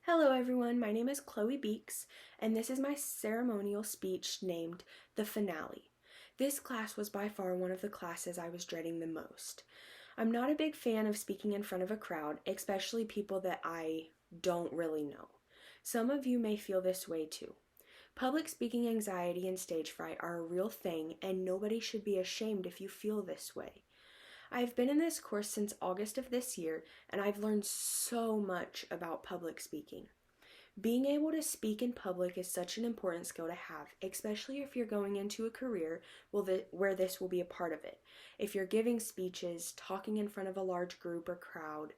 Hello everyone, my name is Chloe Beeks, and this is my ceremonial speech named The Finale. This class was by far one of the classes I was dreading the most. I'm not a big fan of speaking in front of a crowd, especially people that I don't really know. Some of you may feel this way too. Public speaking anxiety and stage fright are a real thing, and nobody should be ashamed if you feel this way. I've been in this course since August of this year, and I've learned so much about public speaking. Being able to speak in public is such an important skill to have, especially if you're going into a career where this will be a part of it. If you're giving speeches, talking in front of a large group or crowd,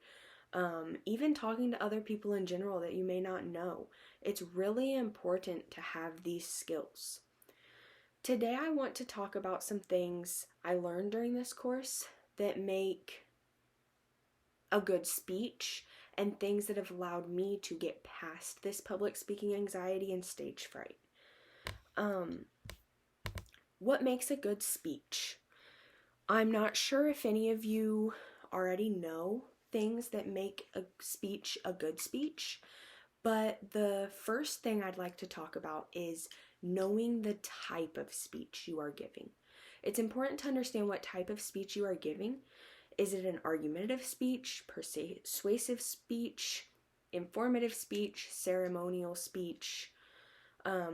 even talking to other people in general that you may not know, it's really important to have these skills. Today I want to talk about some things I learned during this course that make a good speech and things that have allowed me to get past this public speaking anxiety and stage fright. What makes a good speech? I'm not sure if any of you already know things that make a speech a good speech, but the first thing I'd like to talk about is knowing the type of speech you are giving. It's important to understand what type of speech you are giving. Is it an argumentative speech, persuasive speech, informative speech, ceremonial speech,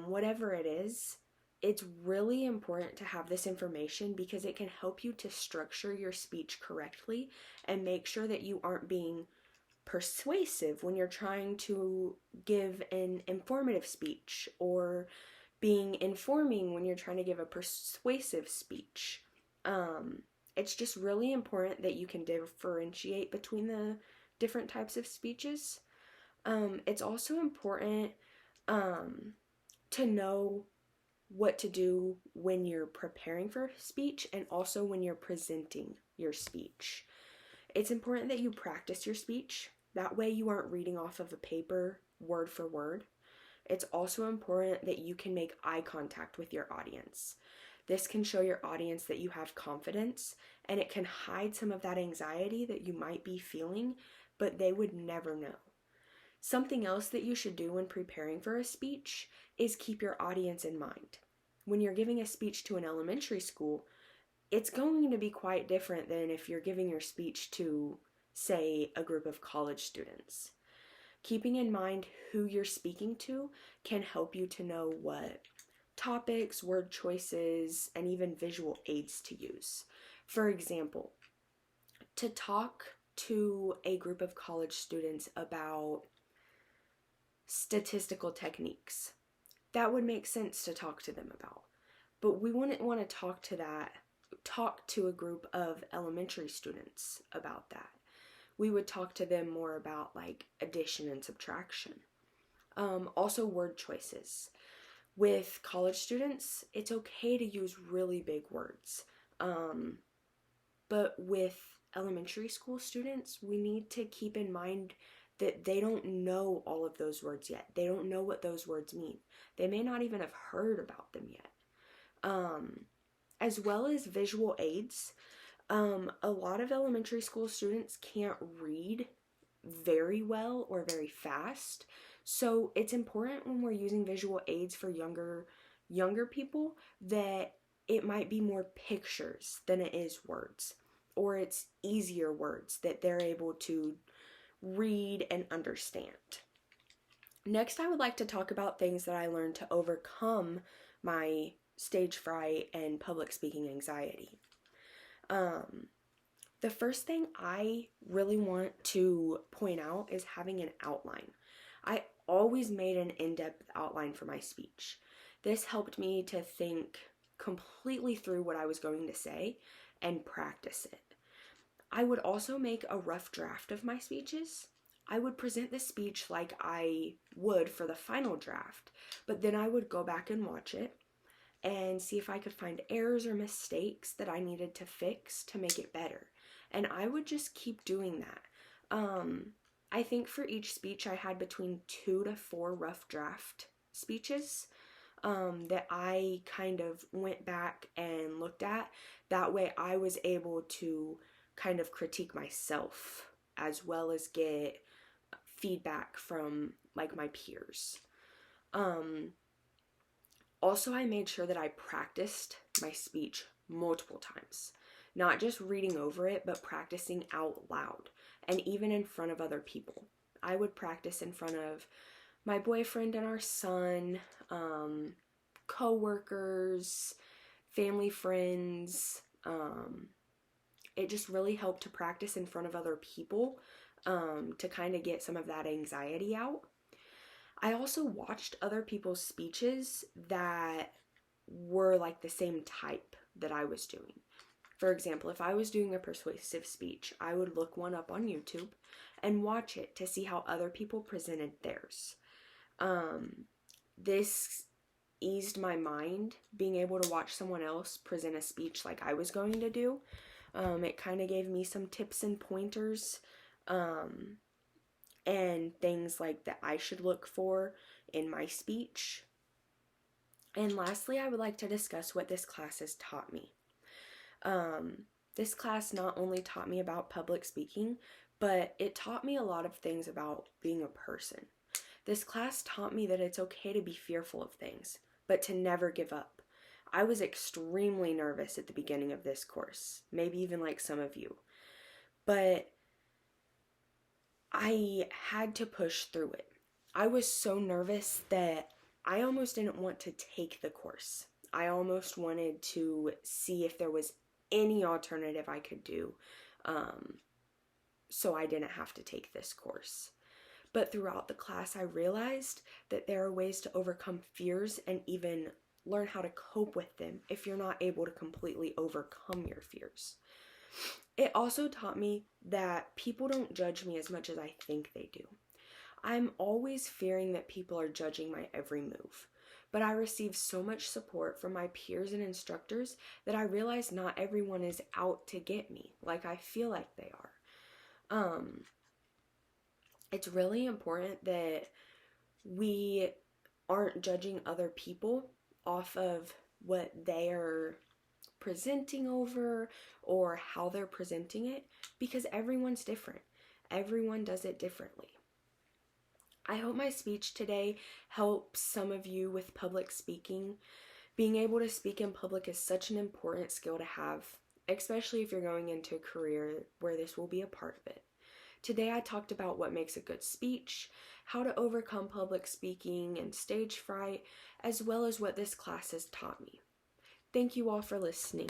whatever it is? It's really important to have this information because it can help you to structure your speech correctly and make sure that you aren't being persuasive when you're trying to give an informative speech, or being informing when you're trying to give a persuasive speech. It's just really important that you can differentiate between the different types of speeches. It's also important to know what to do when you're preparing for a speech and also when you're presenting your speech. It's important that you practice your speech. That way you aren't reading off of a paper word for word. It's also important that you can make eye contact with your audience. This can show your audience that you have confidence, and it can hide some of that anxiety that you might be feeling, but they would never know. Something else that you should do when preparing for a speech is keep your audience in mind. When you're giving a speech to an elementary school, it's going to be quite different than if you're giving your speech to, say, a group of college students. Keeping in mind who you're speaking to can help you to know what topics, word choices, and even visual aids to use. For example, to talk to a group of college students about statistical techniques, that would make sense to talk to them about. But we wouldn't want to talk to a group of elementary students about that. We would talk to them more about like addition and subtraction. Also word choices. With college students, it's okay to use really big words. But with elementary school students, we need to keep in mind that they don't know all of those words yet. They don't know what those words mean. They may not even have heard about them yet. As well as visual aids. A lot of elementary school students can't read very well or very fast. So it's important when we're using visual aids for younger people that it might be more pictures than it is words, or it's easier words that they're able to read and understand. Next, I would like to talk about things that I learned to overcome my stage fright and public speaking anxiety. The first thing I really want to point out is having an outline. I always made an in-depth outline for my speech. This helped me to think completely through what I was going to say and practice it. I would also make a rough draft of my speeches. I would present the speech like I would for the final draft, but then I would go back and watch it and see if I could find errors or mistakes that I needed to fix to make it better. And I would just keep doing that. I think for each speech I had between 2 to 4 rough draft speeches that I kind of went back and looked at. That way I was able to kind of critique myself as well as get feedback from like my peers. Also, I made sure that I practiced my speech multiple times, not just reading over it, but practicing out loud and even in front of other people. I would practice in front of my boyfriend and our son, co-workers, family, friends. It just really helped to practice in front of other people to kind of get some of that anxiety out. I also watched other people's speeches that were like the same type that I was doing. For example, if I was doing a persuasive speech, I would look one up on YouTube and watch it to see how other people presented theirs. This eased my mind, being able to watch someone else present a speech like I was going to do. It kind of gave me some tips and pointers and things like that I should look for in my speech. And lastly, I would like to discuss what this class has taught me. This class not only taught me about public speaking, but it taught me a lot of things about being a person. This class taught me that it's okay to be fearful of things, but to never give up. I was extremely nervous at the beginning of this course, maybe even like some of you, but I had to push through it. I was so nervous that I almost didn't want to take the course. I almost wanted to see if there was any alternative I could do, so I didn't have to take this course. But throughout the class, I realized that there are ways to overcome fears and even learn how to cope with them if you're not able to completely overcome your fears. It also taught me that people don't judge me as much as I think they do. I'm always fearing that people are judging my every move, but I receive so much support from my peers and instructors that I realize not everyone is out to get me like I feel like they are. It's really important that we aren't judging other people off of what they're presenting over or how they're presenting it, because everyone's different. Everyone does it differently. I hope my speech today helps some of you with public speaking. Being able to speak in public is such an important skill to have, especially if you're going into a career where this will be a part of it. Today I talked about what makes a good speech, how to overcome public speaking and stage fright, as well as what this class has taught me. Thank you all for listening.